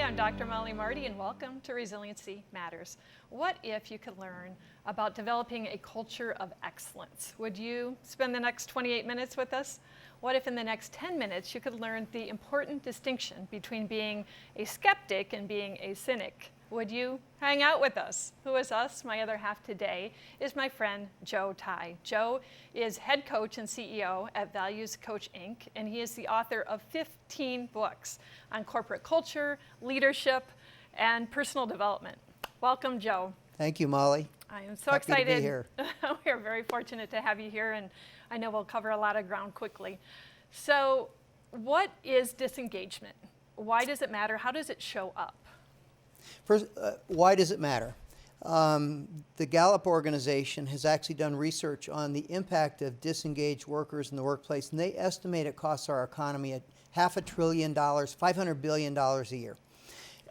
I'm Dr. Mollie Marti, and welcome to Resiliency Matters. What if you could learn about developing a culture of excellence? Would you spend the next 28 minutes with us? What if in the next 10 minutes you could learn the important distinction between being a skeptic and being a cynic? Would you hang out with us? Who is us? My other half today is my friend Joe Tye. Joe is head coach and CEO at Values Coach Inc., and he is the author of 15 books on corporate culture, leadership, and personal development. Welcome, Joe. Thank you, Mollie. I am so Happy excited. to be here. We are very fortunate to have you here, and I know we'll cover a lot of ground quickly. So, what is disengagement? Why does it matter? How does it show up? First, why does it matter? The Gallup organization has actually done research on the impact of disengaged workers in the workplace, and they estimate it costs our economy at $500 billion, $500 billion a year.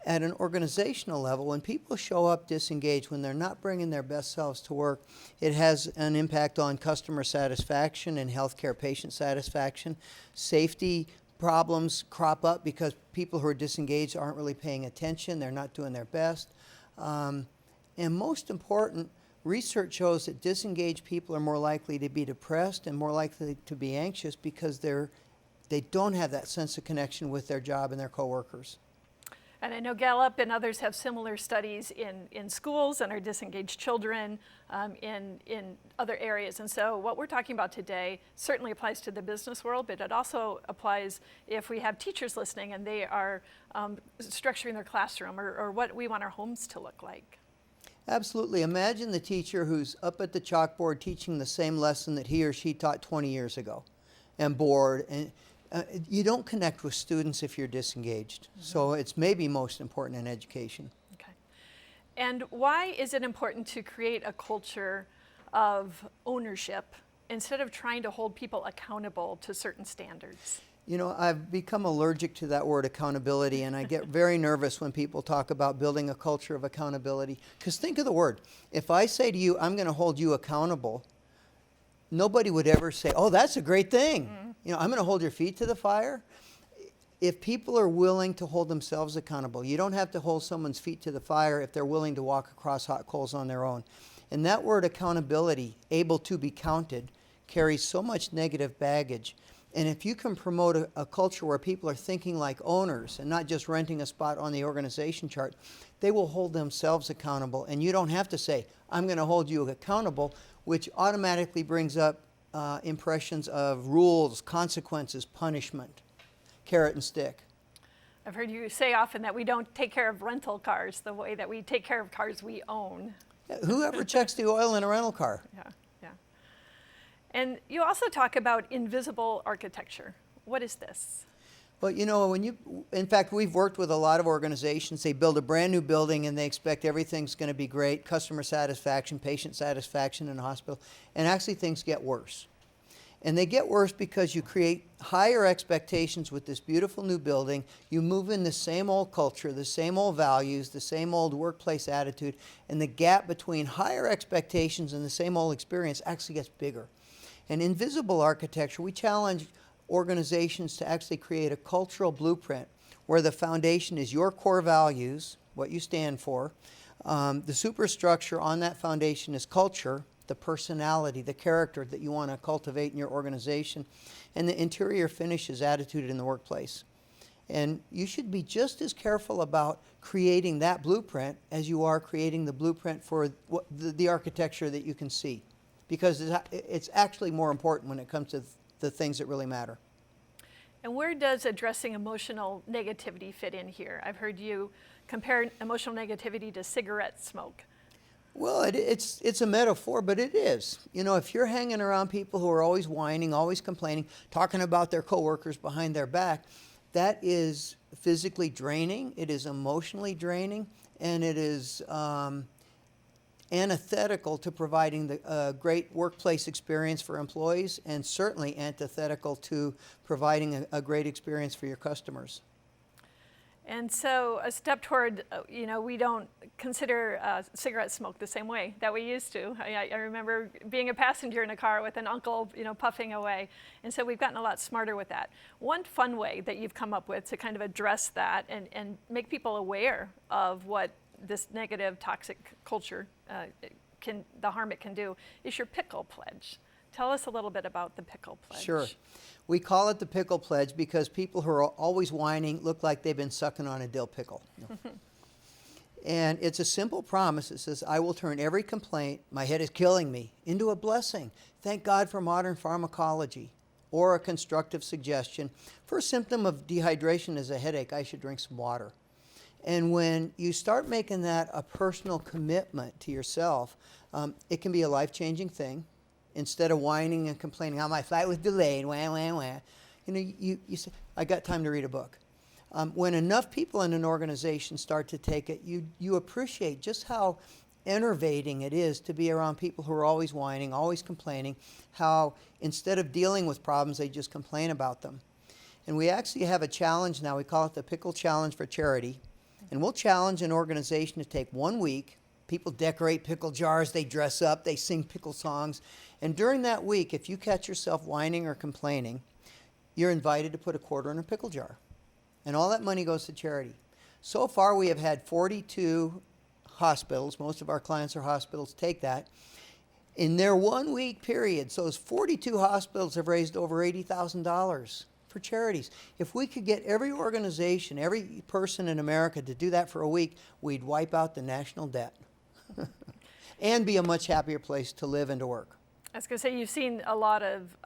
At an organizational level, when people show up disengaged, when they're not bringing their best selves to work, it has an impact on customer satisfaction and healthcare patient satisfaction. Safety problems crop up because people who are disengaged aren't really paying attention, they're not doing their best. And most important, research shows that disengaged people are more likely to be depressed and more likely to be anxious because they don't have that sense of connection with their job and their coworkers. And I know Gallup and others have similar studies in schools and our disengaged children in other areas. And so what we're talking about today certainly applies to the business world, but it also applies if we have teachers listening and they are structuring their classroom or what we want our homes to look like. Absolutely. Imagine the teacher who's up at the chalkboard teaching the same lesson that he or she taught 20 years ago and bored. And you don't connect with students if you're disengaged. Mm-hmm. So it's maybe most important in education. Okay. And why is it important to create a culture of ownership instead of trying to hold people accountable to certain standards? You know, I've become allergic to that word accountability, and I get very nervous when people talk about building a culture of accountability. Because think of the word. If I say to you, I'm going to hold you accountable, nobody would ever say, oh, that's a great thing. Mm-hmm. You know, I'm going to hold your feet to the fire. If people are willing to hold themselves accountable, you don't have to hold someone's feet to the fire if they're willing to walk across hot coals on their own. And that word accountability, able to be counted, carries so much negative baggage. And if you can promote a culture where people are thinking like owners and not just renting a spot on the organization chart, they will hold themselves accountable. And you don't have to say, I'm going to hold you accountable, which automatically brings up impressions of rules, consequences, punishment, carrot and stick. I've heard you say often that we don't take care of rental cars the way that we take care of cars we own. Yeah, whoever checks the oil in a rental car? Yeah. And you also talk about invisible architecture. What is this? Well, you know, in fact, we've worked with a lot of organizations. They build a brand new building and they expect everything's going to be great, customer satisfaction, patient satisfaction in a hospital, and actually things get worse. And they get worse because you create higher expectations with this beautiful new building. You move in the same old culture, the same old values, the same old workplace attitude, and the gap between higher expectations and the same old experience actually gets bigger. And invisible architecture, we challenge organizations to actually create a cultural blueprint where the foundation is your core values, what you stand for. The superstructure on that foundation is culture, the personality, the character that you want to cultivate in your organization, and the interior finish is attitude in the workplace. And you should be just as careful about creating that blueprint as you are creating the blueprint for the architecture that you can see, because it's actually more important when it comes to the things that really matter. And where does addressing emotional negativity fit in here? I've heard you compare emotional negativity to cigarette smoke. Well, it's a metaphor, but it is. You know, if you're hanging around people who are always whining, always complaining, talking about their coworkers behind their back, that is physically draining, it is emotionally draining, and it is antithetical to providing the great workplace experience for employees, and certainly antithetical to providing a great experience for your customers. And so a step toward, we don't consider cigarette smoke the same way that we used to. I remember being a passenger in a car with an uncle, puffing away. And so we've gotten a lot smarter with that. One fun way that you've come up with to kind of address that and make people aware of what this negative, toxic culture, the harm it can do, is your pickle pledge. Tell us a little bit about the pickle pledge. Sure. We call it the pickle pledge because people who are always whining look like they've been sucking on a dill pickle. And it's a simple promise. It says, I will turn every complaint, my head is killing me, into a blessing. Thank God for modern pharmacology. Or a constructive suggestion. First symptom of dehydration is a headache. I should drink some water. And when you start making that a personal commitment to yourself, it can be a life-changing thing. Instead of whining and complaining, how my flight was delayed, wah, wah, wah. You say, I got time to read a book. When enough people in an organization start to take it, you appreciate just how enervating it is to be around people who are always whining, always complaining, how instead of dealing with problems, they just complain about them. And we actually have a challenge now. We call it the Pickle Challenge for Charity. And we'll challenge an organization to take 1 week. People decorate pickle jars, they dress up, they sing pickle songs. And during that week, if you catch yourself whining or complaining, you're invited to put a quarter in a pickle jar. And all that money goes to charity. So far, we have had 42 hospitals, most of our clients are hospitals, take that. In their 1 week period, so those 42 hospitals have raised over $80,000 for charities. If we could get every organization, every person in America to do that for a week, we'd wipe out the national debt and be a much happier place to live and to work. I was going to say, you've seen a lot of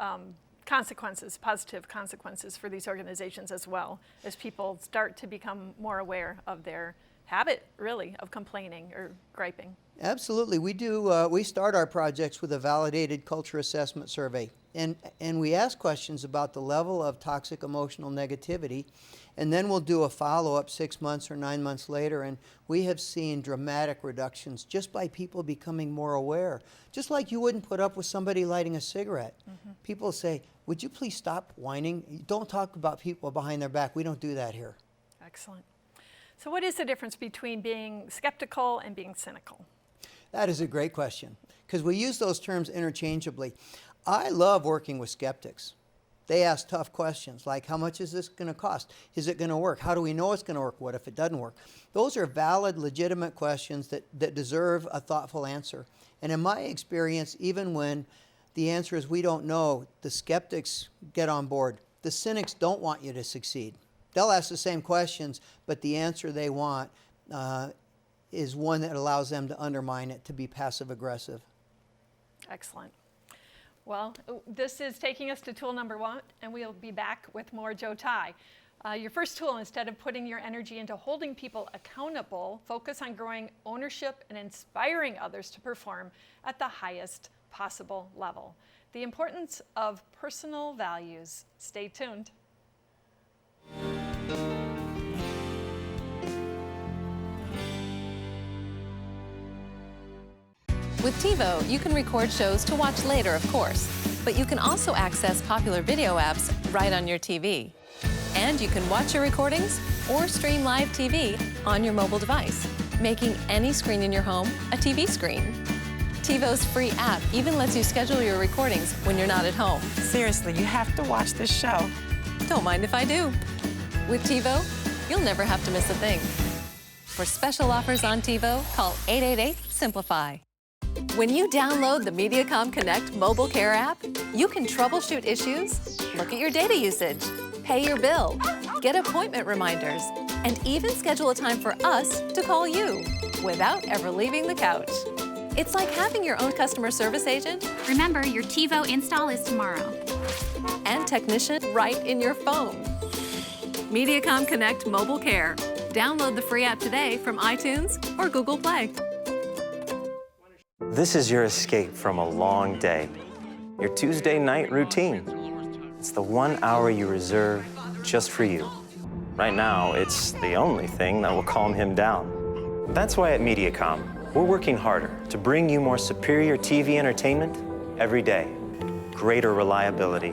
consequences, positive consequences for these organizations as well, as people start to become more aware of their habit, really, of complaining or griping. Absolutely. We do. We start our projects with a validated culture assessment survey. And we ask questions about the level of toxic emotional negativity. And then we'll do a follow-up 6 months or 9 months later. And we have seen dramatic reductions just by people becoming more aware. Just like you wouldn't put up with somebody lighting a cigarette. Mm-hmm. People say, would you please stop whining? Don't talk about people behind their back. We don't do that here. Excellent. So what is the difference between being skeptical and being cynical? That is a great question, because we use those terms interchangeably. I love working with skeptics. They ask tough questions like, how much is this going to cost? Is it going to work? How do we know it's going to work? What if it doesn't work? Those are valid, legitimate questions that deserve a thoughtful answer. And in my experience, even when the answer is we don't know, the skeptics get on board. The cynics don't want you to succeed. They'll ask the same questions, but the answer they want is one that allows them to undermine it, to be passive-aggressive. Excellent. Well, this is taking us to tool number 1, and we'll be back with more Joe Tye. Your first tool, instead of putting your energy into holding people accountable, focus on growing ownership and inspiring others to perform at the highest possible level. The importance of personal values. Stay tuned. With TiVo, you can record shows to watch later, of course, but you can also access popular video apps right on your TV. And you can watch your recordings or stream live TV on your mobile device, making any screen in your home a TV screen. TiVo's free app even lets you schedule your recordings when you're not at home. Seriously, you have to watch this show. Don't mind if I do. With TiVo, you'll never have to miss a thing. For special offers on TiVo, call 888-SIMPLIFY. When you download the Mediacom Connect mobile care app, you can troubleshoot issues, look at your data usage, pay your bill, get appointment reminders, and even schedule a time for us to call you without ever leaving the couch. It's like having your own customer service agent. Remember, your TiVo install is tomorrow. And technician right in your phone. Mediacom Connect Mobile Care. Download the free app today from iTunes or Google Play. This is your escape from a long day, your Tuesday night routine. It's the 1 hour you reserve just for you. Right now, it's the only thing that will calm him down. That's why at Mediacom, we're working harder to bring you more superior TV entertainment every day. Greater reliability,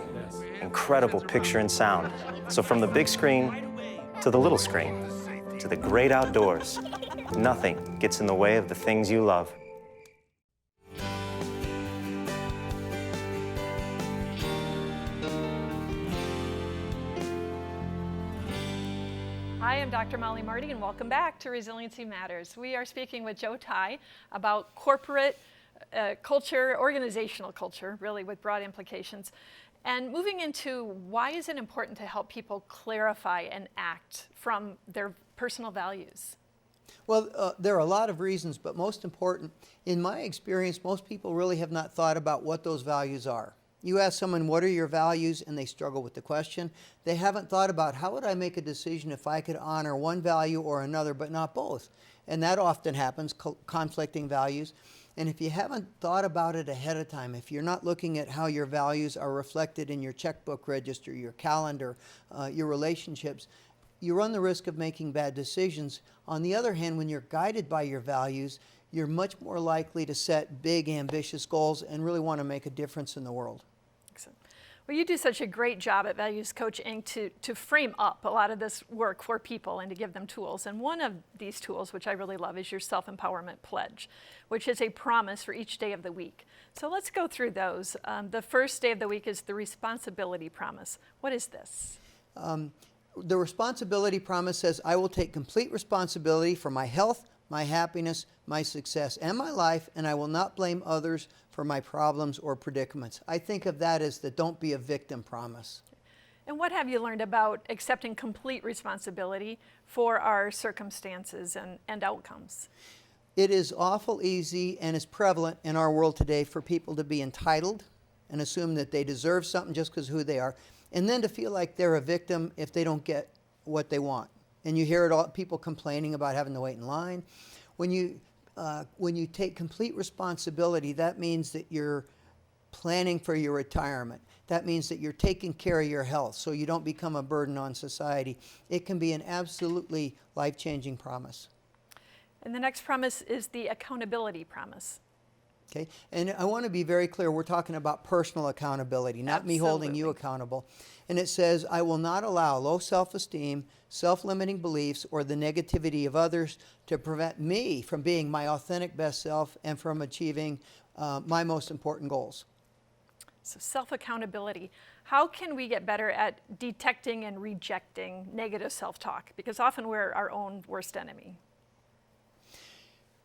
incredible picture and sound. So from the big screen to the little screen, to the great outdoors. Nothing gets in the way of the things you love. Hi, I'm Dr. Mollie Marti, and welcome back to Resiliency Matters. We are speaking with Joe Tye about corporate culture, organizational culture, really with broad implications, and moving into why is it important to help people clarify and act from their personal values? Well, there are a lot of reasons, but most important, in my experience, most people really have not thought about what those values are. You ask someone, what are your values, and they struggle with the question. They haven't thought about, how would I make a decision if I could honor one value or another, but not both? And that often happens, conflicting values. And if you haven't thought about it ahead of time, if you're not looking at how your values are reflected in your checkbook register, your calendar, your relationships, you run the risk of making bad decisions. On the other hand, when you're guided by your values, you're much more likely to set big, ambitious goals and really want to make a difference in the world. Excellent. Well, you do such a great job at Values Coach Inc. to frame up a lot of this work for people and to give them tools. And one of these tools, which I really love, is your self-empowerment pledge, which is a promise for each day of the week. So let's go through those. The first day of the week is the responsibility promise. What is this? The responsibility promise says, I will take complete responsibility for my health, my happiness, my success, and my life, and I will not blame others for my problems or predicaments. I think of that as the don't be a victim promise. And what have you learned about accepting complete responsibility for our circumstances and outcomes? It is awful easy and is prevalent in our world today for people to be entitled and assume that they deserve something just because of who they are, and then to feel like they're a victim if they don't get what they want. And you hear it all, people complaining about having to wait in line. When you take complete responsibility, that means that you're planning for your retirement. That means that you're taking care of your health so you don't become a burden on society. It can be an absolutely life-changing promise. And the next promise is the accountability promise. Okay, and I want to be very clear, we're talking about personal accountability, not me holding you accountable. And it says, I will not allow low self-esteem, self-limiting beliefs, or the negativity of others to prevent me from being my authentic best self and from achieving my most important goals. So self-accountability. How can we get better at detecting and rejecting negative self-talk? Because often we're our own worst enemy.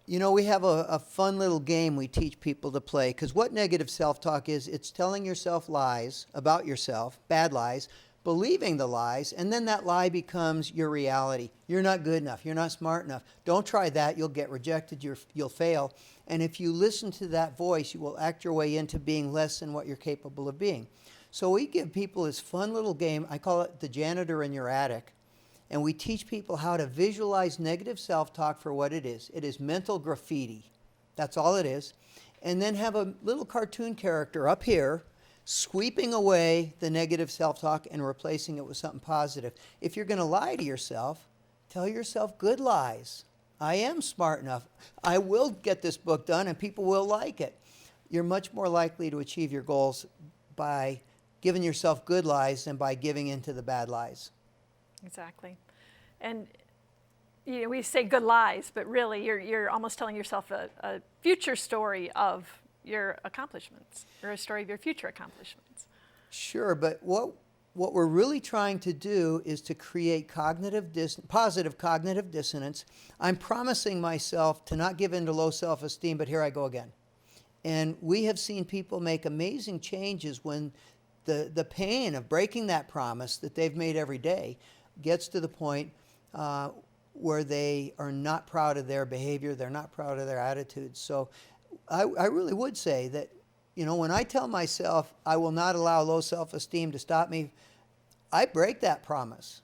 You know, we have a fun little game we teach people to play, because what negative self-talk is, it's telling yourself lies about yourself, bad lies, believing the lies, and then that lie becomes your reality. You're not good enough. You're not smart enough. Don't try that. You'll get rejected. You'll fail. And if you listen to that voice, you will act your way into being less than what you're capable of being. So we give people this fun little game. I call it the janitor in your attic. And we teach people how to visualize negative self-talk for what it is. It is mental graffiti. That's all it is. And then have a little cartoon character up here sweeping away the negative self-talk and replacing it with something positive. If you're going to lie to yourself, tell yourself good lies. I am smart enough. I will get this book done and people will like it. You're much more likely to achieve your goals by giving yourself good lies than by giving into the bad lies. Exactly. And you know, we say good lies, but really you're almost telling yourself a future story of your accomplishments, or a story of your future accomplishments. Sure, but what we're really trying to do is to create positive cognitive dissonance. I'm promising myself to not give in to low self-esteem, but here I go again. And we have seen people make amazing changes when the pain of breaking that promise that they've made every day gets to the point where they are not proud of their behavior, they're not proud of their attitudes. So I really would say that, you know, when I tell myself I will not allow low self-esteem to stop me, I break that promise.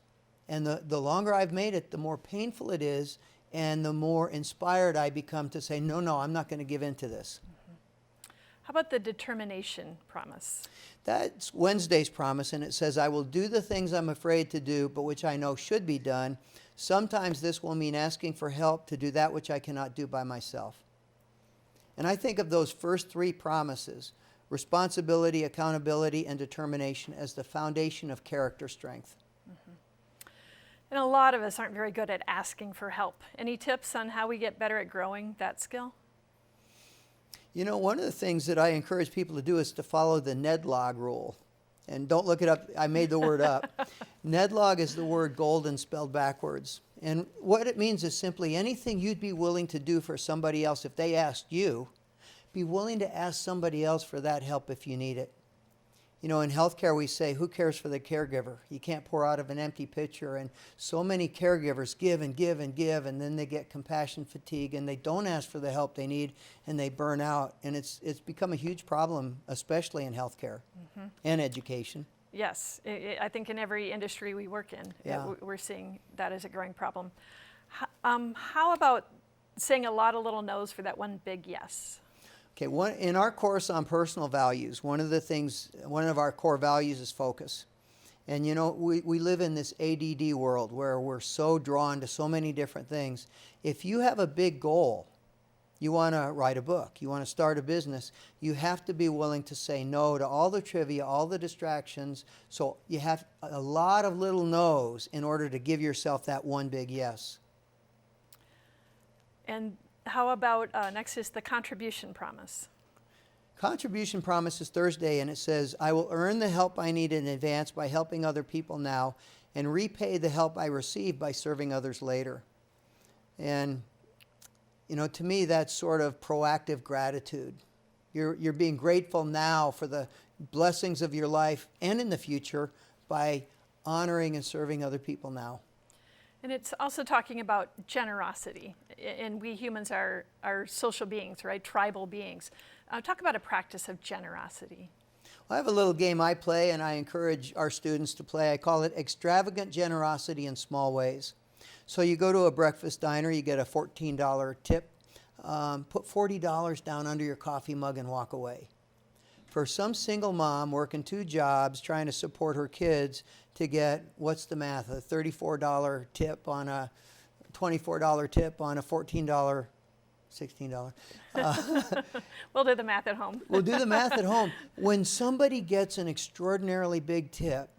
And the longer I've made it, the more painful it is, and the more inspired I become to say, no, I'm not going to give in to this. How about the determination promise? That's Wednesday's promise, and it says, I will do the things I'm afraid to do, but which I know should be done. Sometimes this will mean asking for help to do that which I cannot do by myself. And I think of those first three promises, responsibility, accountability, and determination, as the foundation of character strength. And a lot of us aren't very good at asking for help. Any tips on how we get better at growing that skill? You know, one of the things that I encourage people to do is to follow the NEDLOG rule. And don't look it up, I made the word up. NEDLOG is the word golden spelled backwards. And what it means is simply anything you'd be willing to do for somebody else if they asked you, be willing to ask somebody else for that help if you need it. You know, in healthcare we say, who cares for the caregiver? You can't pour out of an empty pitcher. And so many caregivers give and give and give, and then they get compassion fatigue, and they don't ask for the help they need, and they burn out. And it's become a huge problem, especially in healthcare and education. Yes, I think in every industry we work in, we're seeing that as a growing problem. How about saying a lot of little no's for that one big yes? Okay, in our course on personal values, one of our core values is focus. And you know, we live in this ADD world where we're so drawn to so many different things. If you have a big goal, you want to write a book, you want to start a business, you have to be willing to say no to all the trivia, all the distractions. So you have a lot of little no's in order to give yourself that one big yes. And how about next is the contribution promise? Contribution promise is Thursday, and it says, I will earn the help I need in advance by helping other people now and repay the help I receive by serving others later. And, you know, to me, that's sort of proactive gratitude. You're being grateful now for the blessings of your life and in the future by honoring and serving other people now. And it's also talking about generosity. And we humans are social beings, right? Tribal beings. Talk about a practice of generosity. Well, I have a little game I play, and I encourage our students to play. I call it extravagant generosity in small ways. So you go to a breakfast diner, you get a $14 tip. Put $40 down under your coffee mug and walk away. For some single mom working 2 jobs, trying to support her kids, to get, what's the math, a $34 tip on a $24 tip on a $14, $16. We'll do the math at home. We'll do the math at home. When somebody gets an extraordinarily big tip,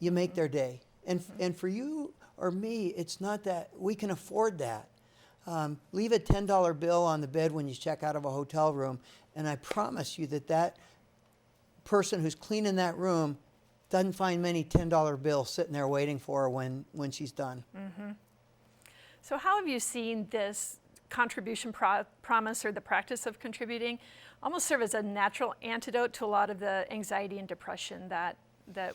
you make their day. And for you or me, it's not that we can afford that. Leave a $10 bill on the bed when you check out of a hotel room, and I promise you that person who's cleaning that room doesn't find many $10 bills sitting there waiting for her when she's done. Mm-hmm. So how have you seen this contribution promise or the practice of contributing almost serve as a natural antidote to a lot of the anxiety and depression that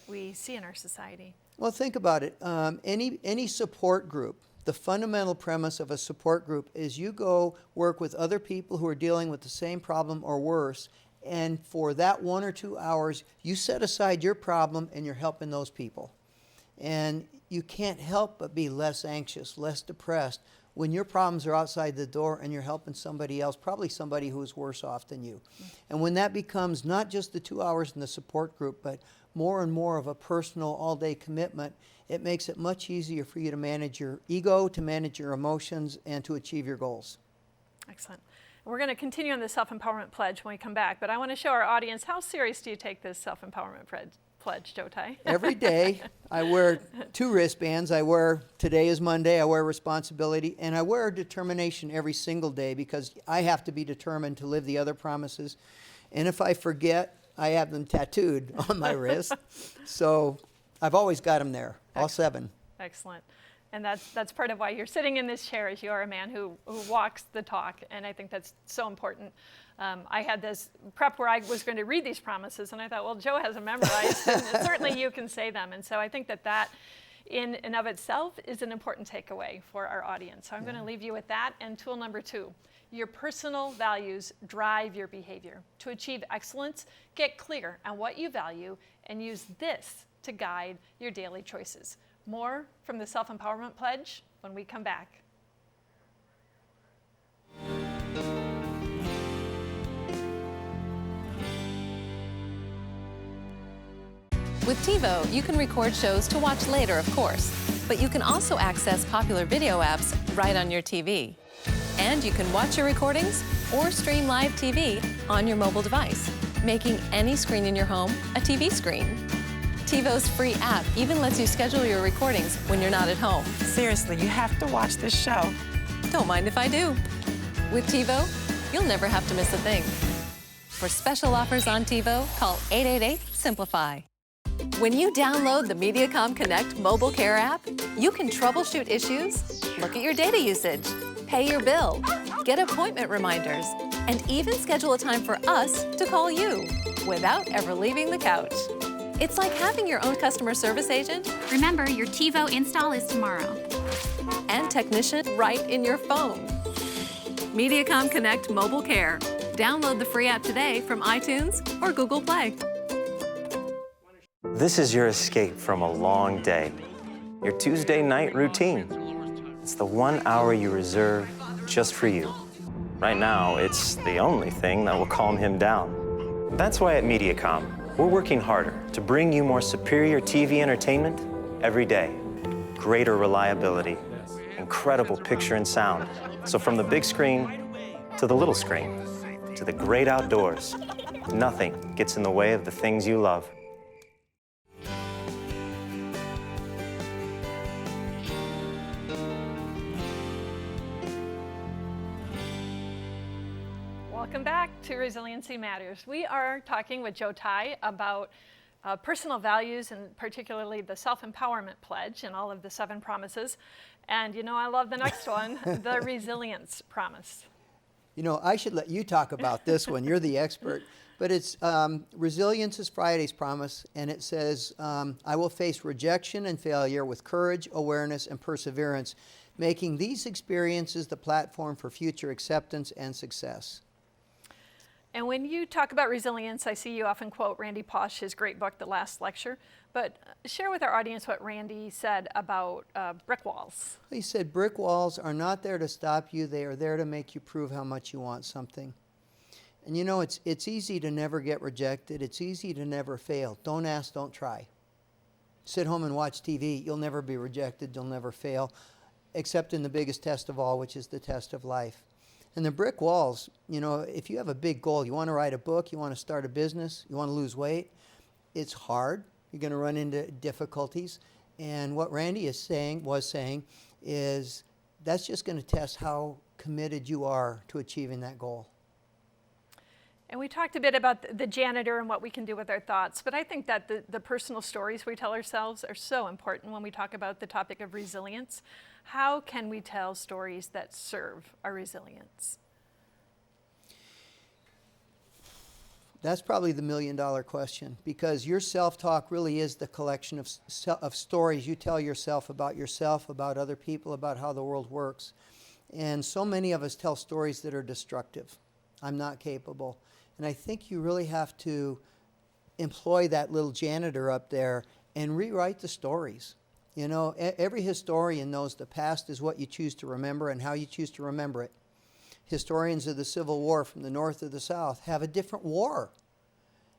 we see in our society? Well, think about it. Any support group, the fundamental premise of a support group is you go work with other people who are dealing with the same problem or worse, and for that 1 or 2 hours, you set aside your problem and you're helping those people. And you can't help but be less anxious, less depressed when your problems are outside the door and you're helping somebody else, probably somebody who is worse off than you. And when that becomes not just the 2 hours in the support group, but more and more of a personal all-day commitment, it makes it much easier for you to manage your ego, to manage your emotions, and to achieve your goals. Excellent. We're going to continue on the self-empowerment pledge when we come back, but I want to show our audience, how serious do you take this self-empowerment pledge, Joe Tye? Every day I wear 2 wristbands. I wear, today is Monday, I wear responsibility, and I wear determination every single day because I have to be determined to live the other promises. And if I forget, I have them tattooed on my wrist. So I've always got them there, all 7. Excellent. And that's part of why you're sitting in this chair, is you are a man who walks the talk, and I think that's so important. I had this prep where I was going to read these promises, and I thought, well, Joe has them memorized, and certainly you can say them. And so I think that in and of itself is an important takeaway for our audience. So I'm going to leave you with that. And tool number 2, your personal values drive your behavior. To achieve excellence, get clear on what you value and use this to guide your daily choices. More from the Self-Empowerment Pledge when we come back. With TiVo, you can record shows to watch later, of course, but you can also access popular video apps right on your TV. And you can watch your recordings or stream live TV on your mobile device, making any screen in your home a TV screen. TiVo's free app even lets you schedule your recordings when you're not at home. Seriously, you have to watch this show. Don't mind if I do. With TiVo, you'll never have to miss a thing. For special offers on TiVo, call 888-SIMPLIFY. When you download the Mediacom Connect mobile care app, you can troubleshoot issues, look at your data usage, pay your bill, get appointment reminders, and even schedule a time for us to call you without ever leaving the couch. It's like having your own customer service agent Remember, your TiVo install is tomorrow. and technician right in your phone. Mediacom Connect Mobile Care. Download the free app today from iTunes or Google Play. This is your escape from a long day, your Tuesday night routine. It's the 1 hour you reserve just for you. Right now, it's the only thing that will calm him down. That's why at Mediacom, we're working harder to bring you more superior TV entertainment every day. Greater reliability, incredible picture and sound. So from the big screen to the little screen, to the great outdoors, nothing gets in the way of the things you love. Welcome back to Resiliency Matters. We are talking with Joe Tye about personal values and particularly the self-empowerment pledge and all of the 7 promises. And you know, I love the next one, the resilience promise. You know, I should let you talk about this one. You're the expert. But it's Resilience is Friday's promise, and it says, I will face rejection and failure with courage, awareness, and perseverance, making these experiences the platform for future acceptance and success. And when you talk about resilience, I see you often quote Randy Pausch, his great book, The Last Lecture. But share with our audience what Randy said about brick walls. He said, brick walls are not there to stop you. They are there to make you prove how much you want something. And you know, it's easy to never get rejected. It's easy to never fail. Don't ask, don't try. Sit home and watch TV. You'll never be rejected. You'll never fail, except in the biggest test of all, which is the test of life. And the brick walls, you know, if you have a big goal, you want to write a book, you want to start a business, you want to lose weight, it's hard. You're going to run into difficulties. And what Randy was saying is that's just going to test how committed you are to achieving that goal. And we talked a bit about the janitor and what we can do with our thoughts, but I think that the personal stories we tell ourselves are so important when we talk about the topic of resilience. How can we tell stories that serve our resilience? That's probably the million-dollar question, because your self-talk really is the collection of stories you tell yourself, about other people, about how the world works. And so many of us tell stories that are destructive. I'm not capable. And I think you really have to employ that little janitor up there and rewrite the stories. You know, every historian knows the past is what you choose to remember and how you choose to remember it. Historians of the Civil War from the North or the South have a different war.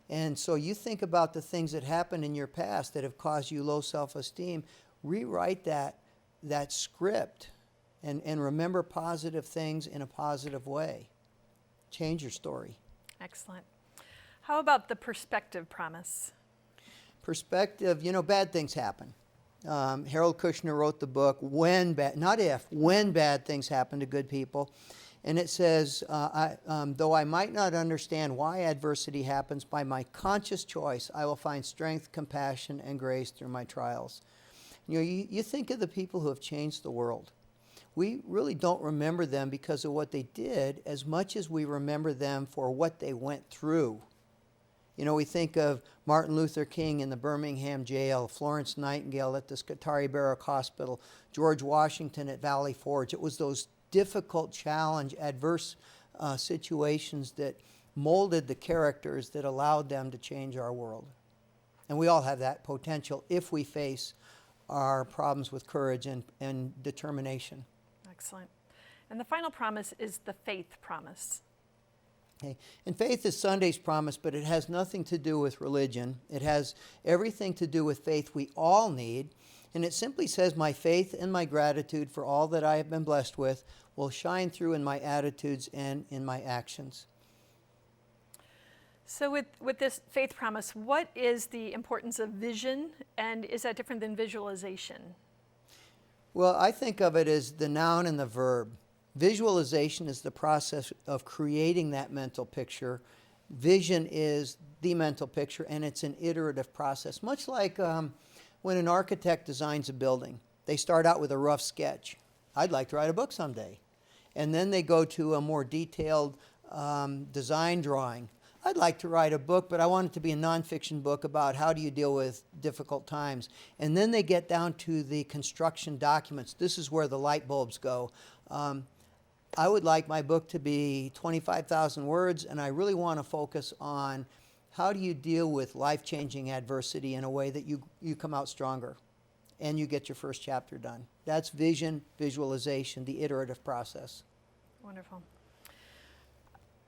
And so you think about the things that happened in your past that have caused you low self-esteem, rewrite that script and remember positive things in a positive way. Change your story. Excellent. How about the perspective promise? Perspective, you know, bad things happen. Harold Kushner wrote the book, When Bad Things Happen to Good People. And it says, though I might not understand why adversity happens, by my conscious choice, I will find strength, compassion, and grace through my trials. You know, you think of the people who have changed the world. We really don't remember them because of what they did as much as we remember them for what they went through. You know, we think of Martin Luther King in the Birmingham jail, Florence Nightingale at the Scutari Barrack Hospital, George Washington at Valley Forge. It was those difficult, adverse situations that molded the characters that allowed them to change our world. And we all have that potential if we face our problems with courage and determination. Excellent. And the final promise is the faith promise. Okay. And faith is Sunday's promise, but it has nothing to do with religion. It has everything to do with faith we all need. And it simply says, my faith and my gratitude for all that I have been blessed with will shine through in my attitudes and in my actions. So with this faith promise, what is the importance of vision, and is that different than visualization? Well, I think of it as the noun and the verb. Visualization is the process of creating that mental picture. Vision is the mental picture, and it's an iterative process. Much like when an architect designs a building, they start out with a rough sketch. I'd like to write a book someday. And then they go to a more detailed design drawing. I'd like to write a book, but I want it to be a nonfiction book about how do you deal with difficult times. And then they get down to the construction documents. This is where the light bulbs go. I would like my book to be 25,000 words, and I really want to focus on how do you deal with life-changing adversity in a way that you come out stronger and you get your first chapter done. That's vision, visualization, the iterative process. Wonderful.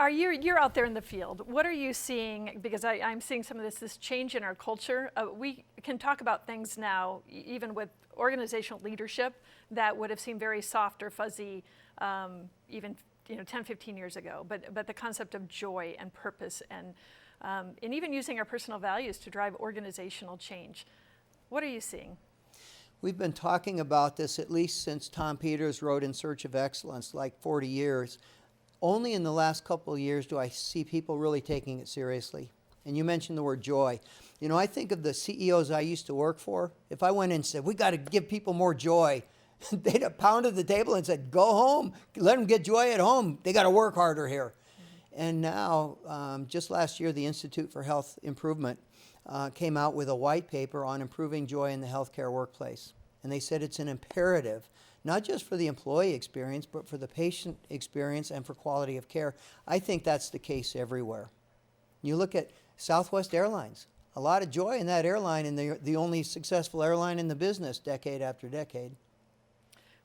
You're out there in the field. What are you seeing? Because I'm seeing some of this change in our culture. We can talk about things now, even with organizational leadership, that would have seemed very soft or fuzzy even 10, 15 years ago. But the concept of joy and purpose and even using our personal values to drive organizational change. What are you seeing? We've been talking about this at least since Tom Peters wrote In Search of Excellence, like 40 years. Only in the last couple of years do I see people really taking it seriously. And you mentioned the word joy. You know, I think of the CEOs I used to work for. If I went in and said, we got to give people more joy, they'd have pounded the table and said, go home, let them get joy at home. They got to work harder here. Mm-hmm. And now, just last year, the Institute for Health Improvement came out with a white paper on improving joy in the healthcare workplace. And they said it's an imperative, not just for the employee experience, but for the patient experience and for quality of care. I think that's the case everywhere. You look at Southwest Airlines, a lot of joy in that airline, and they're the only successful airline in the business decade after decade.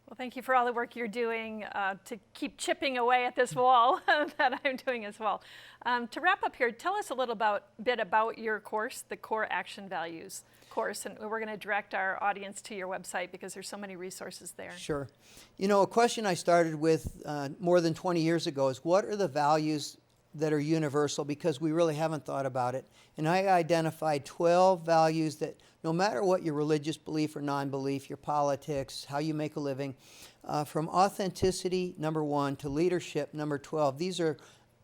Well, thank you for all the work you're doing to keep chipping away at this wall that I'm doing as well. To wrap up here, tell us a little bit about your course, the Core Action Values course, and we're going to direct our audience to your website because there's so many resources there. Sure. You know, a question I started with more than 20 years ago is what are the values that are universal, because we really haven't thought about it. And I identified 12 values that no matter what your religious belief or non-belief, your politics, how you make a living, from authenticity, number 1, to leadership, number 12, these are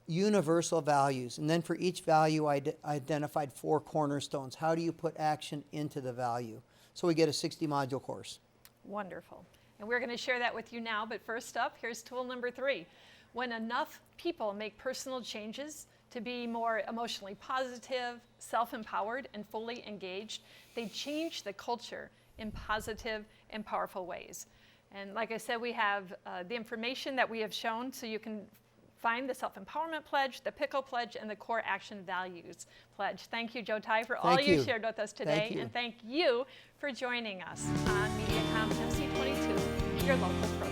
universal values. And then for each value, I identified 4 cornerstones. How do you put action into the value? So we get a 60-module course. Wonderful. And we're going to share that with you now, but first up, here's tool number 3. When enough people make personal changes to be more emotionally positive, self-empowered, and fully engaged, they change the culture in positive and powerful ways. And like I said, we have the information that we have shown, so you can find the Self-Empowerment Pledge, the Pickle Pledge, and the Core Action Values Pledge. Thank you, Joe Tye, for all you shared with us today. And thank you for joining us on MediaCom MC22, your local program.